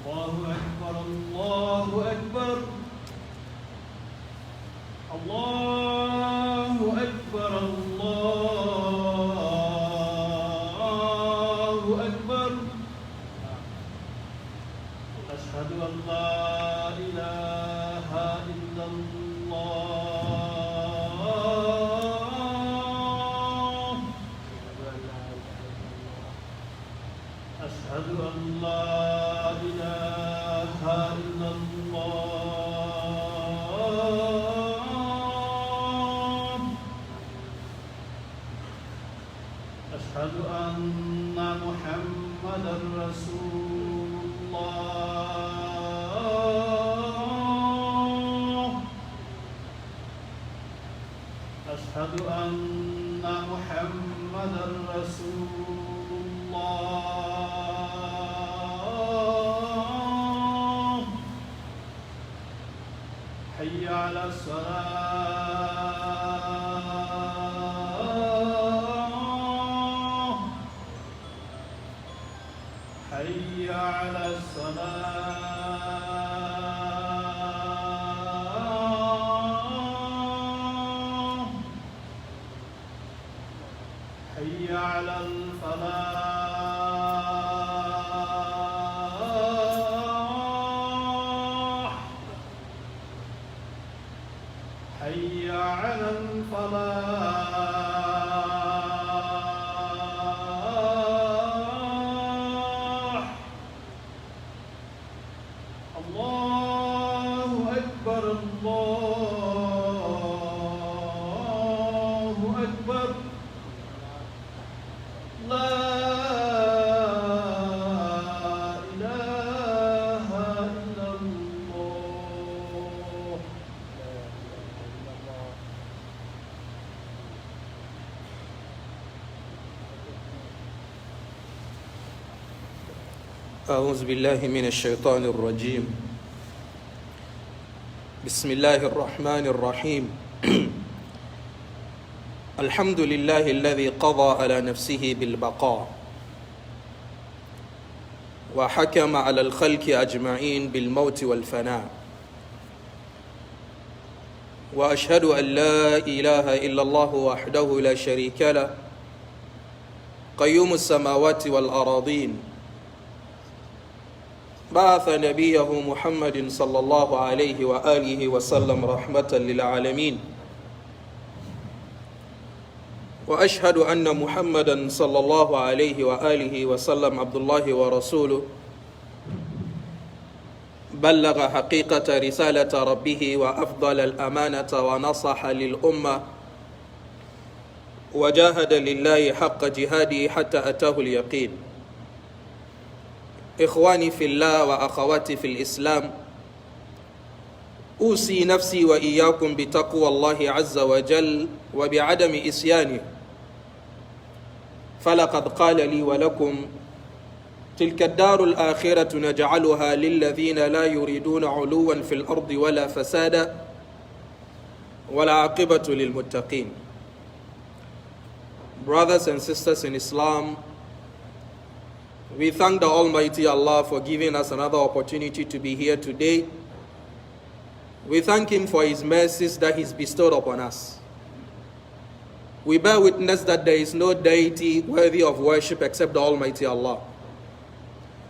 الله أكبر الله أكبر الله أكبر الله أكبر أشهد أن لا إله إلا الله أشهد أن لا إله إلا الله أشهد أن محمدا رسول الله أشهد أن محمدا رسول الله حي على الصلاة حي على الصلاة حي على الفلاح حي على الفلاح الله أكبر الله أكبر لا إله إلا الله أعوذ بالله من الشيطان الرجيم بسم الله الرحمن الرحيم الحمد لله الذي قضى على نفسه بالبقاء وحكم على الخلق أجمعين بالموت والفناء وأشهد أن لا إله إلا الله وحده لا شريك له قيوم السماوات والأراضين بعث نبيه محمد صلى الله عليه وآله وسلم رحمة للعالمين وأشهد أن محمدا صلى الله عليه وآله وسلم عبد الله ورسوله بلغ حقيقة رسالة ربه وأفضل الأمانة ونصح للأمة وجاهد لله حق جهاده حتى أتاه اليقين إخواني في الله وأخواتي في الإسلام أوصي نفسي وإياكم بتقوى الله عز وجل وبعدم إسيانه فلقد قال لي ولكم تلك الدار الآخرة نجعلها للذين لا يريدون علوا في الأرض ولا فسادا والعاقبة للمتقين. Brothers and sisters in Islam, we thank the Almighty Allah for giving us another opportunity to be here today. We thank Him for His mercies that He's bestowed upon us. We bear witness that there is no deity worthy of worship except the Almighty Allah.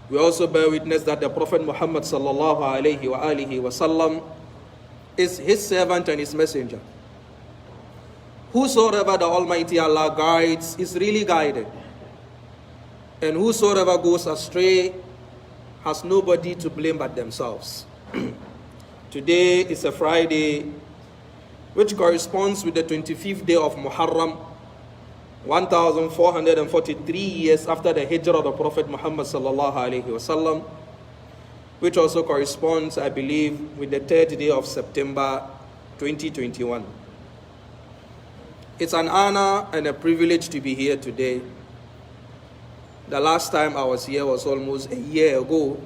We also bear witness that the Prophet Muhammad sallallahu alayhi wa alihi wasallam is His servant and His messenger. Whosoever the Almighty Allah guides is really guided. And whosoever goes astray has nobody to blame but themselves. Today is a Friday which corresponds with the 25th day of Muharram, 1443 years after the hijrah of the Prophet Muhammad sallallahu alaihi wasallam, which also corresponds, I believe, with the 3rd day of September 2021. It's an honor and a privilege to be here today. The last time I was here was almost a year ago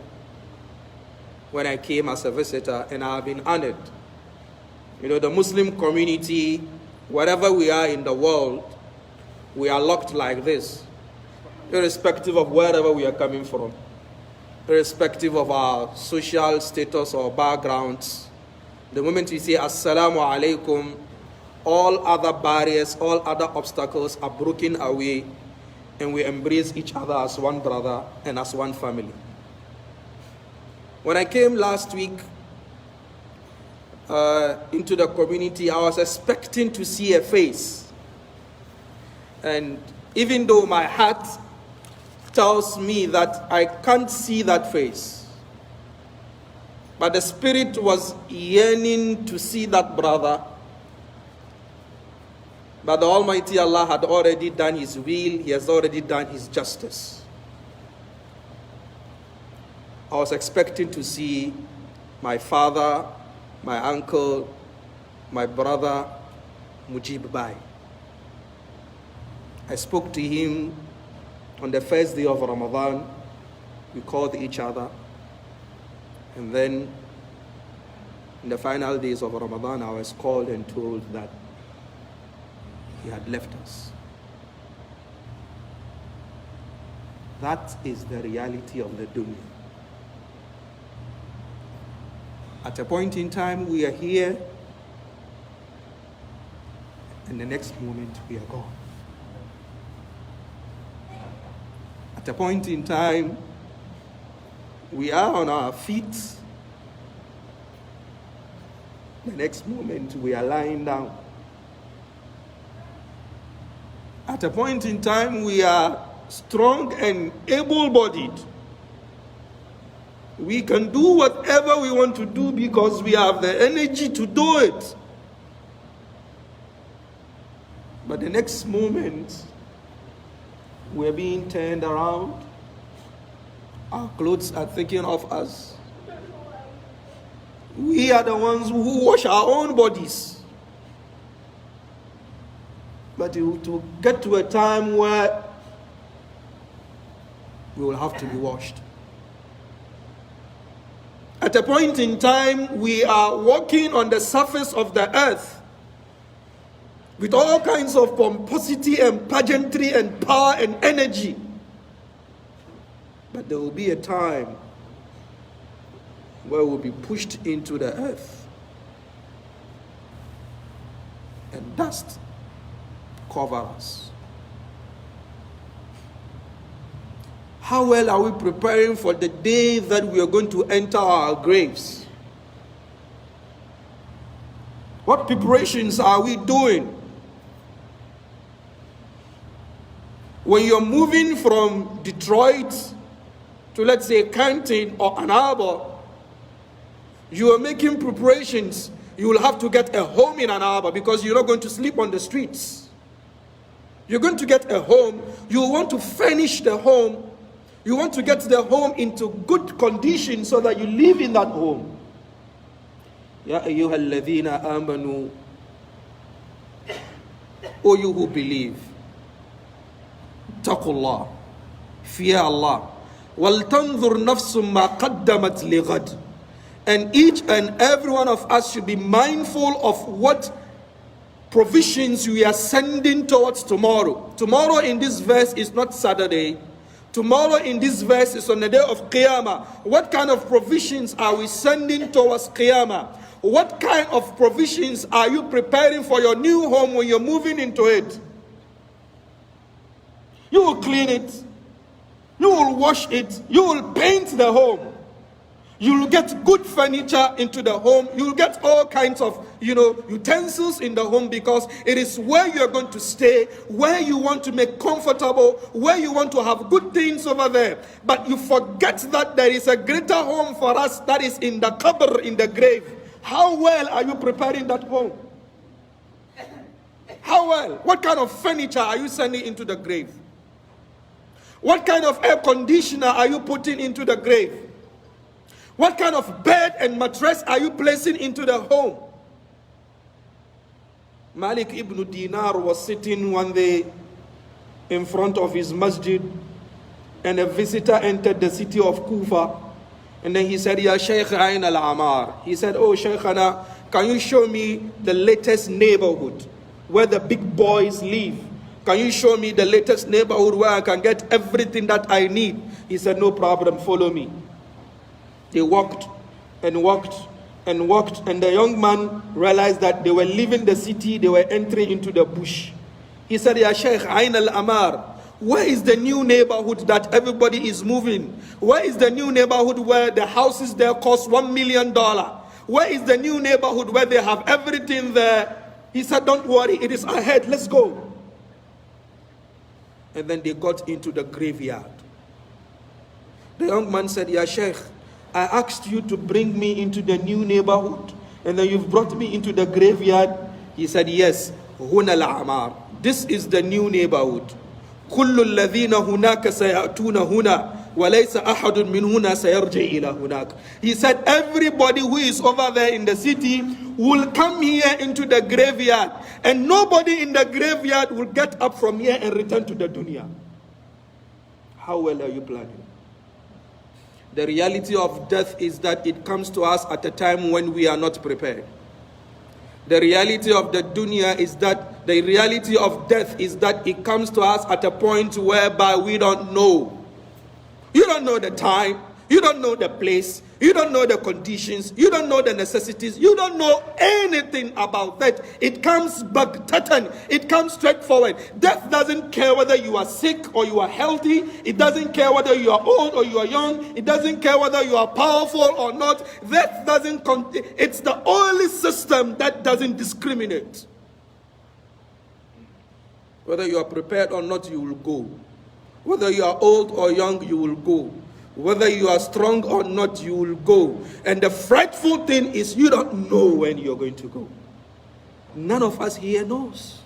when I came as a visitor, and I have been honored. You know, the Muslim community, wherever we are in the world, we are locked like this, irrespective of wherever we are coming from. irrespective of our social status or backgrounds. The moment we say Assalamu alaikum, all other barriers, all other obstacles are broken away, and we embrace each other as one brother and as one family. When I came last week into the community, I was expecting to see a face. And even though my heart tells me that I can't see that face, but the spirit was yearning to see that brother. But the Almighty Allah had already done His will. He has already done His justice. I was expecting to see my father, my uncle, my brother, Mujib Bai. I spoke to him on the first day of Ramadan. We called each other. And then in the final days of Ramadan, I was called and told that he had left us. That is the reality of the dunya. At a point in time, we are here, and the next moment, we are gone. At a point in time, we are on our feet. The next moment, we are lying down. At a point in time, we are strong and able-bodied. We can do whatever we want to do because we have the energy to do it. But the next moment, we're being turned around. Our clothes are taken off us. We are the ones who wash our own bodies. But to get to a time where we will have to be washed. At a point in time, we are walking on the surface of the earth with all kinds of pomposity and pageantry and power and energy. But there will be a time where we'll be pushed into the earth and dust cover us. How well are we preparing for the day that we are going to enter our graves? What preparations are we doing? When you're moving from Detroit to, let's say, Canton or Ann Arbor, you are making preparations. You will have to get a home in Ann Arbor because you're not going to sleep on the streets. You're going to get a home. You want to furnish the home. You want to get the home into good condition so that you live in that home. Ya ayyuhalladhina amanu, O you who believe, taqullah, fear Allah, wal tanzur nafsum ma qaddamat lighad. And each and every one of us should be mindful of what provisions we are sending towards tomorrow. Tomorrow in this verse is not Saturday. Tomorrow in this verse is on the day of Qiyamah. What kind of provisions are we sending towards Qiyamah? What kind of provisions are you preparing for your new home when you're moving into it? You will clean it. You will wash it. You will paint the home. You will get good furniture into the home. You will get all kinds of, utensils in the home because it is where you are going to stay, where you want to make comfortable, where you want to have good things over there. But you forget that there is a greater home for us that is in the qabr, in the grave. How well are you preparing that home? How well? What kind of furniture are you sending into the grave? What kind of air conditioner are you putting into the grave? What kind of bed and mattress are you placing into the home? Malik ibn Dinar was sitting one day in front of his masjid, and a visitor entered the city of Kufa. And then he said, Ya Shaykh Ain al-Amar. He said, Oh Shaykhana, can you show me the latest neighborhood where the big boys live? Can you show me the latest neighborhood where I can get everything that I need? He said, no problem, follow me. They walked and walked and walked, and the young man realized that they were leaving the city, they were entering into the bush. He said, Ya Sheikh, Ain al-Amar, where is the new neighborhood that everybody is moving? Where is the new neighborhood where the houses there cost $1 million? Where is the new neighborhood where they have everything there? He said, don't worry, it is ahead, let's go. And then they got into the graveyard. The young man said, Ya Sheikh, I asked you to bring me into the new neighborhood, and then you've brought me into the graveyard. He said, yes, Huna al-Amar. This is the new neighborhood. كل الذين هناك سيأتون هنا وليس أحد من هنا سيرجع إلى هناك. He said, everybody who is over there in the city will come here into the graveyard, and nobody in the graveyard will get up from here and return to the dunya. How well are you planning? The reality of death is that it comes to us at a time when we are not prepared. The reality of the dunya is that the reality of death is that it comes to us at a point whereby we don't know. You don't know the time, you don't know the place, you don't know the conditions, you don't know the necessities, you don't know anything about that. It comes baghtatan, it comes straightforward. Death doesn't care whether you are sick or you are healthy, it doesn't care whether you are old or you are young, it doesn't care whether you are powerful or not. Death doesn't, it's the only system that doesn't discriminate. Whether you are prepared or not, you will go. Whether you are old or young, you will go. Whether you are strong or not, you will go. And the frightful thing is you don't know when you're going to go. None of us here knows.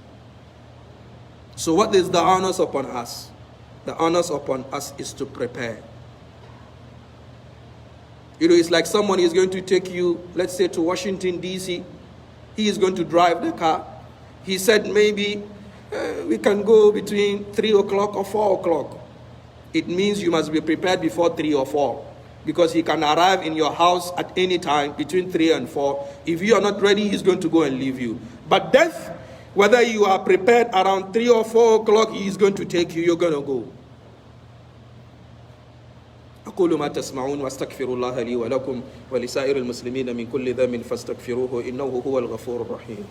So what is the onus upon us? The onus upon us is to prepare. You know, it's like someone is going to take you, let's say, to Washington, D.C. He is going to drive the car. He said maybe we can go between 3 o'clock or 4 o'clock. It means you must be prepared before 3 or 4. Because he can arrive in your house at any time between 3 and 4. If you are not ready, he's going to go and leave you. But death, whether you are prepared around 3 or 4 o'clock, he is going to take you, you're going to go. أقول ما تسمعون واستغفر الله لي ولكم ولسائر المسلمين من كل ذنب فاستغفروه إنه هو الغفور الرحيم.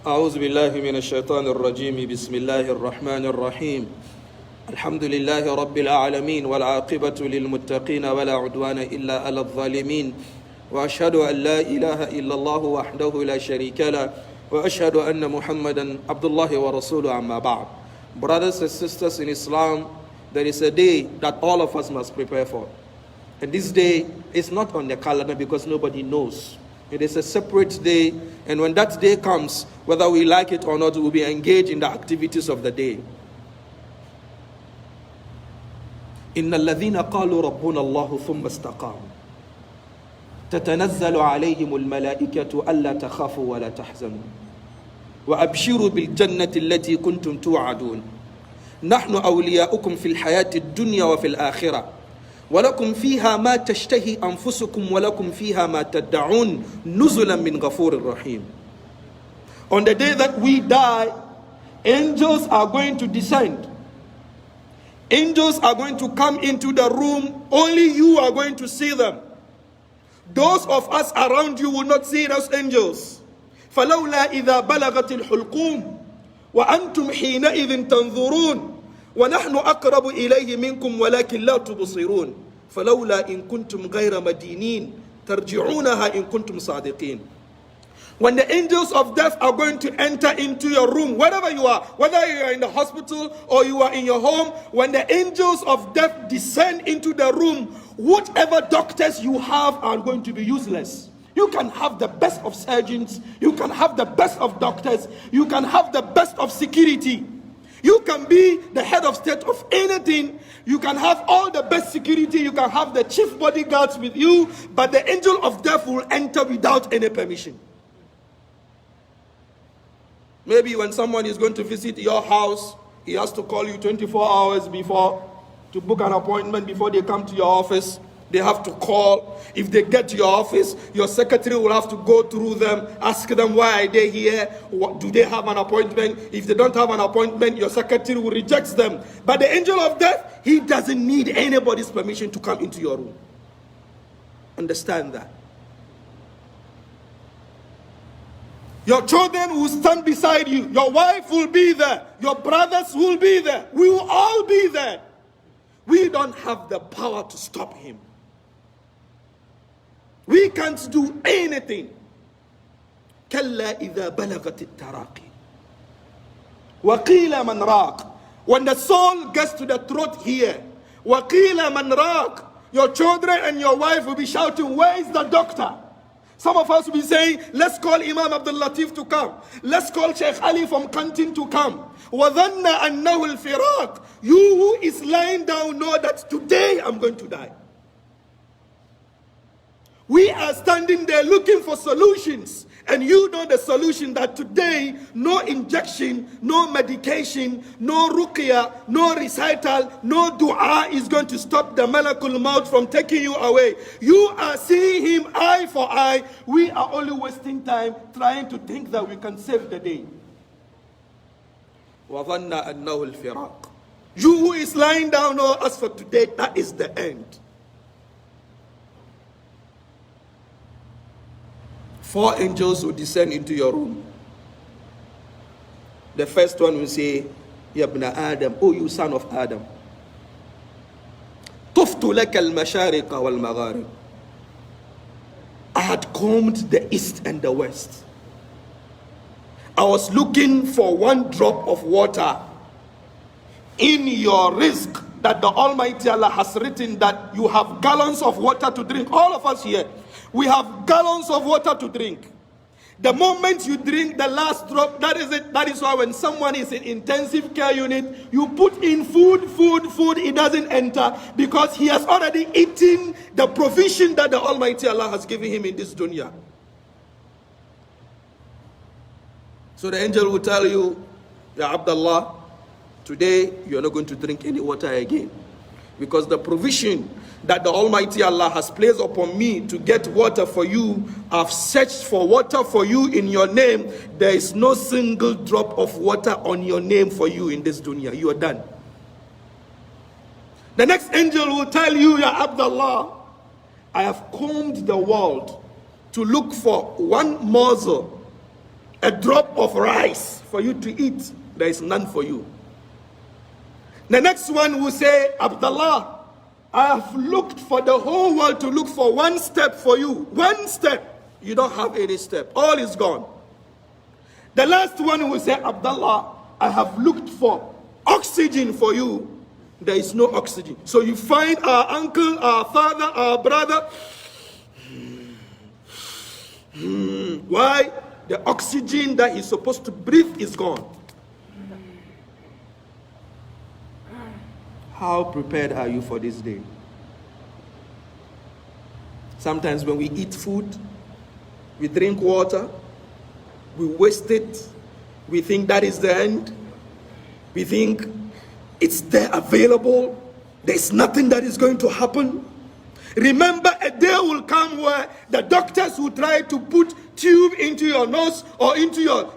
أعوذ بالله من الشيطان الرجيم بسم الله الرحمن الرحيم الحمد لله رب العالمين والعاقبة للمتقين ولا عدوان إلا على الظالمين وأشهد أن لا إله إلا الله وحده لا شريك له وأشهد أن محمدا عبد الله ورسوله أما بعد. Brothers and sisters in Islam, there is a day that all of us must prepare for. And this day is not on the calendar because nobody knows. It is a separate day, and when that day comes, whether we like it or not, we will be engaged in the activities of the day. إن الذين قالوا ربنا الله ثم استقاموا تتنزل عليهم الملائكة ألا تخافوا ولا تحزنوا وأبشروا بالجنة التي كنتم توعدون نحن أولياؤكم في الحياة الدنيا وفي الآخرة ولكم فيها ما تشتهي أنفسكم ولكم فيها ما تدعون نزلا من غفور رحيم. On the day that we die, angels are going to descend. Angels are going to come into the room. Only you are going to see them. Those of us around you will not see those angels. فلولا إذا بلغت الحلقوم وأنتم حينئذ تنظرون ونحن أقرب إليه منكم ولكن لا تبصرون فلولا إن كنتم غير مدينين ترجعونها إن كنتم صادقين. When the angels of death are going to enter into your room, wherever you are, whether you are in the hospital or you are in your home, when the angels of death descend into the room, whatever doctors you have are going to be useless. You can have the best of surgeons, you can have the best of doctors, you can have the best of security. You can be the head of state of anything. You can have all the best security. You can have the chief bodyguards with you. But the angel of death will enter without any permission. Maybe when someone is going to visit your house, he has to call you 24 hours before to book an appointment before they come to your office. They have to call. If they get to your office, your secretary will have to go through them, ask them why are they here, do they have an appointment. If they don't have an appointment, your secretary will reject them. But the angel of death, he doesn't need anybody's permission to come into your room. Understand that. Your children will stand beside you. Your wife will be there. Your brothers will be there. We will all be there. We don't have the power to stop him. We can't do anything. كلا إذا بلغت التراقي وقيل من راق. When the soul gets to the throat here, وقيل من راق, your children and your wife will be shouting, where is the doctor? Some of us will be saying, let's call Imam Abdul Latif to come. Let's call Sheikh Ali from Kantin to come. وَظَنَّ أَنَّهُ الْفِرَاقِ. You who is lying down know that today I'm going to die. We are standing there looking for solutions. And you know the solution that today, no injection, no medication, no ruqya, no recital, no dua is going to stop the malakul maut from taking you away. You are seeing him eye for eye. We are only wasting time trying to think that we can save the day. وَظَنَّ أَنَّهُ الْفِرَاقِ. You who is lying down, know as for today, that is the end. 4 angels will descend into your room. The first one will say, Ya ibn Adam, O you son of Adam. Tuftu laka al-mashariq wal-magharib. I had combed the east and the west. I was looking for one drop of water in your rizq that the Almighty Allah has written that you have gallons of water to drink. All of us here, we have gallons of water to drink. The moment you drink the last drop, that is it. That is why when someone is in intensive care unit, you put in food, it doesn't enter because he has already eaten the provision that the Almighty Allah has given him in this dunya. So the angel will tell you, Ya Abdullah, today you are not going to drink any water again. Because the provision that the Almighty Allah has placed upon me to get water for you, I've searched for water for you in your name. There is no single drop of water on your name for you in this dunya. You are done. The next angel will tell you, Ya Abdullah, I have combed the world to look for one morsel, a drop of rice for you to eat. There is none for you. The next one will say, Abdullah, I have looked for the whole world to look for one step for you. One step. You don't have any step. All is gone. The last one will say, Abdullah, I have looked for oxygen for you. There is no oxygen. So you find our uncle, our father, our brother. Why? The oxygen that he's supposed to breathe is gone. How prepared are you for this day? Sometimes when we eat food, we drink water, we waste it, we think that is the end, we think it's there available, there's nothing that is going to happen. Remember, a day will come where the doctors will try to put tube into your nose or into your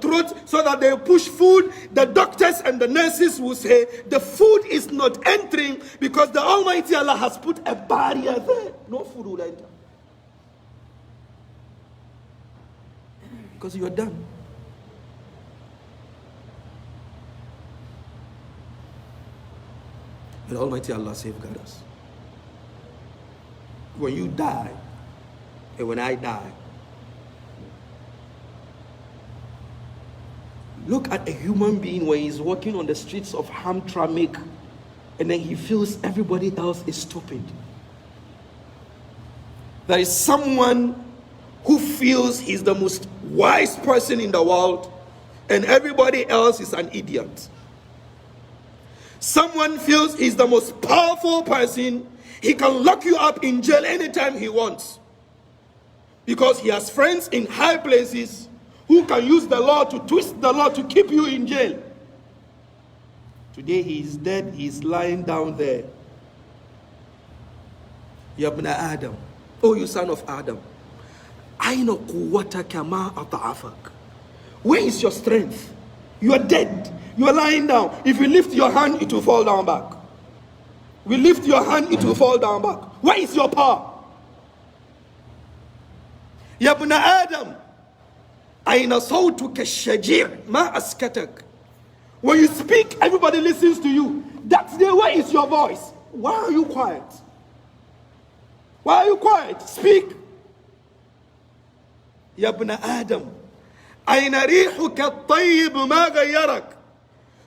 throat so that they push food. The doctors and the nurses will say the food is not entering because the Almighty Allah has put a barrier there. No food will enter. Because you are done. May Almighty Allah safeguard us. When you die, and when I die, look at a human being when he's walking on the streets of Hamtramck, and then he feels everybody else is stupid. There is someone who feels he's the most wise person in the world, and everybody else is an idiot. Someone feels he's the most powerful person. He can lock you up in jail anytime he wants. Because he has friends in high places who can use the law to twist the law to keep you in jail. Today he is dead, he is lying down there. Ya ibn Adam, oh you son of Adam, Aina quwwataka ma ata'afak. Where is your strength? You are dead. You are lying down. If you lift your hand, it will fall down back. We lift your hand, it will fall down back. Where is your power? Ya ibn Adam, Aina sawtuka shajir ma askatak. When you speak, everybody listens to you. That's the way is your voice. Why are you quiet? Why are you quiet? Speak. Ya ibn Adam, Aina rihuka at-tayyib ma ghayyarak.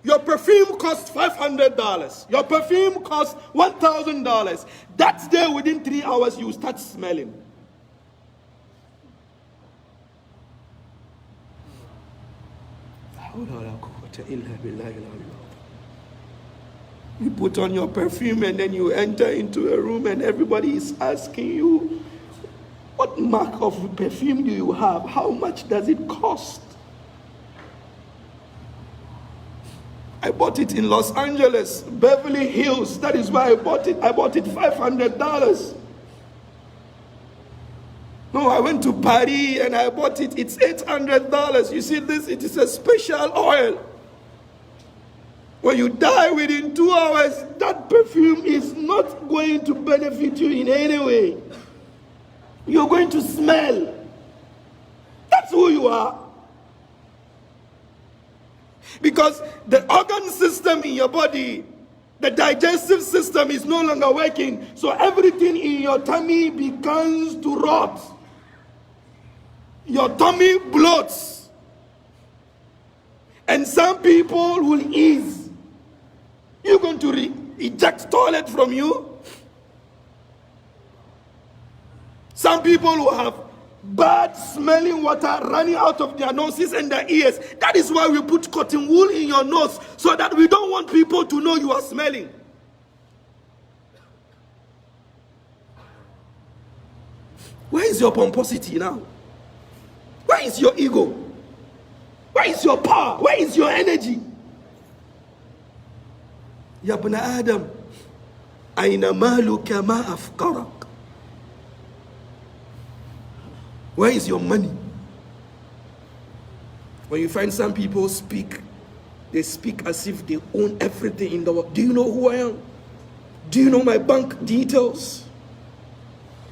Your perfume costs $500. Your perfume costs $1,000. That's there within 3 hours you start smelling. You put on your perfume and then you enter into a room and everybody is asking you, what mark of perfume do you have? How much does it cost? I bought it in Los Angeles, Beverly Hills. That is why I bought it. I bought it $500. No, I went to Paris and I bought it. It's $800. You see this? It is a special oil. When you die within 2 hours, that perfume is not going to benefit you in any way. You're going to smell. That's who you are. Because the organ system in your body, the digestive system is no longer working. So everything in your tummy begins to rot. Your tummy bloats. And some people will ease. You're going to eject toilet from you. Some people will have bad smelling water running out of their noses and their ears. That is why we put cotton wool in your nose, so that we don't want people to know you are smelling. Where is your pomposity now? Where is your ego? Where is your power? Where is your energy? Ya ibn Adam, aina maluka ma afqarak. Where is your money? When you find some people speak, they speak as if they own everything in the world. Do you know who I am? Do you know my bank details?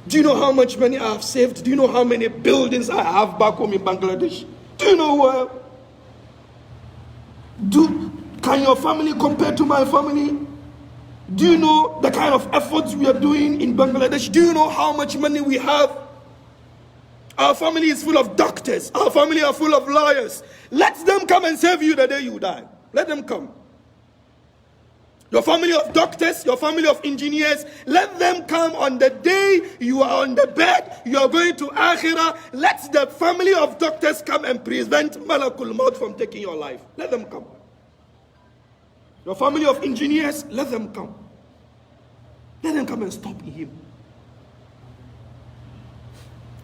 Do you know how much money I have saved? Do you know how many buildings I have back home in Bangladesh? Do you know who I am? Can your family compare to my family? Do you know the kind of efforts we are doing in Bangladesh? Do you know how much money we have? Our family is full of doctors. Our family are full of lawyers. Let them come and save you the day you die. Let them come. Your family of doctors, your family of engineers, let them come on the day you are on the bed, you are going to Akhirah. Let the family of doctors come and prevent Malakul Maut from taking your life. Let them come. Your family of engineers, let them come. Let them come and stop him.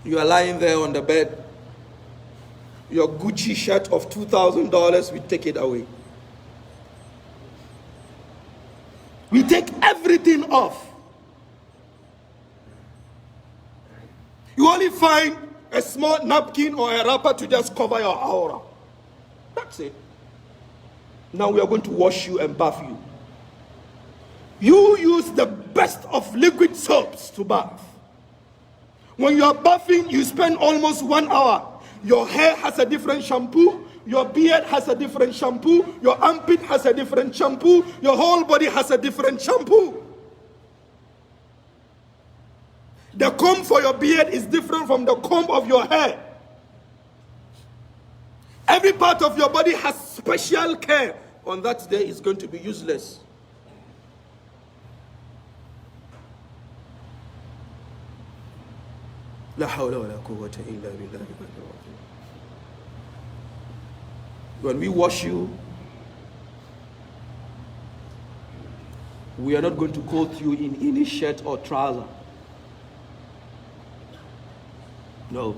You are lying there on the bed. Your Gucci shirt of $2,000, we take it away. We take everything off. You only find a small napkin or a wrapper to just cover your aura. That's it. Now we are going to wash you and bath you. You use the best of liquid soaps to bath. When you are bathing, you spend almost 1 hour. Your hair has a different shampoo. Your beard has a different shampoo. Your armpit has a different shampoo. Your whole body has a different shampoo. The comb for your beard is different from the comb of your hair. Every part of your body has special care. On that day, it's going to be useless. La hawla wa la quwwata illa billah. When we wash you, we are not going to clothe you in any shirt or trouser. No.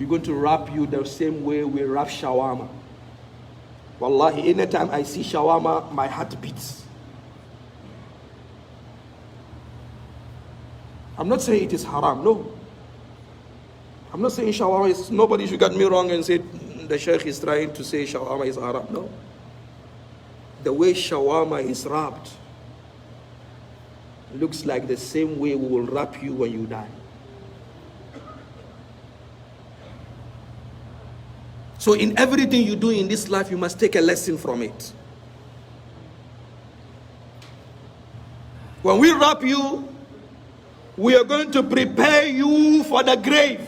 we're going to wrap you the same way we wrap shawarma. Wallahi, anytime I see shawarma, my heart beats. I'm not saying it is haram, no. I'm not saying shawarma is, nobody should get me wrong and say the sheikh is trying to say shawarma is haram, no. The way shawarma is wrapped looks like the same way we will wrap you when you die. So in everything you do in this life, you must take a lesson from it. When we wrap you, we are going to prepare you for the grave.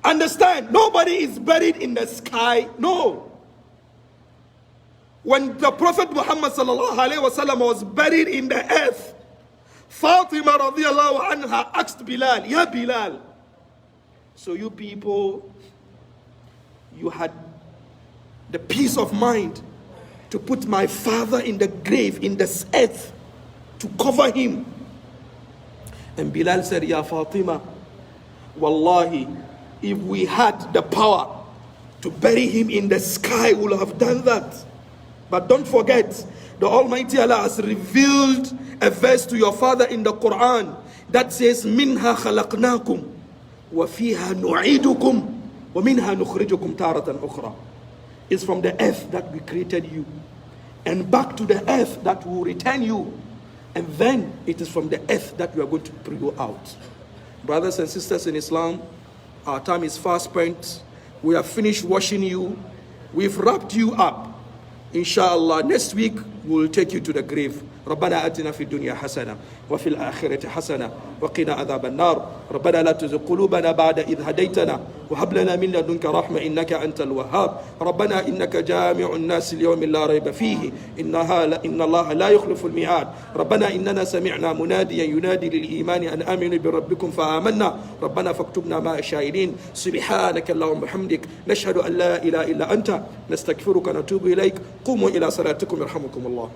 Understand, nobody is buried in the sky, no. When the Prophet Muhammad sallallahu alaihi wasallam was buried in the earth, Fatima radiallahu anha asked Bilal, Ya Bilal, so you people, you had the peace of mind to put my father in the grave, in this earth, to cover him. And Bilal said, Ya Fatima, Wallahi, if we had the power to bury him in the sky, we would have done that. But don't forget, the Almighty Allah has revealed a verse to your father in the Quran that says, Minha khalaqnakum wa fiha nu'idukum wa minha nukhrijukum taratan ukhra. It's from the earth that we created you, and back to the earth that will return you, and then it is from the earth that we are going to bring you out. Brothers and sisters in Islam, our time is fast spent. We have finished washing you. We've wrapped you up. Inshallah, next week we'll take you to the grave. ربنا آتنا في الدنيا حسنة وفي الآخرة حسنة وقنا عذاب النار ربنا لا تزغ قلوبنا بعد إذ هديتنا وهب لنا من لدنك رحمة إنك أنت الوهاب ربنا إنك جامع الناس ليوم لا ريب فيه إن الله لا يخلف الميعاد ربنا إننا سمعنا مناديا ينادي للإيمان أن آمنوا بربكم فآمنا ربنا فاكتبنا مع الشاهدين سبحانك اللهم وبحمدك نشهد أن لا إله إلا أنت نستغفرك ونتوب إليك قوموا إلى صلاتكم يرحمكم الله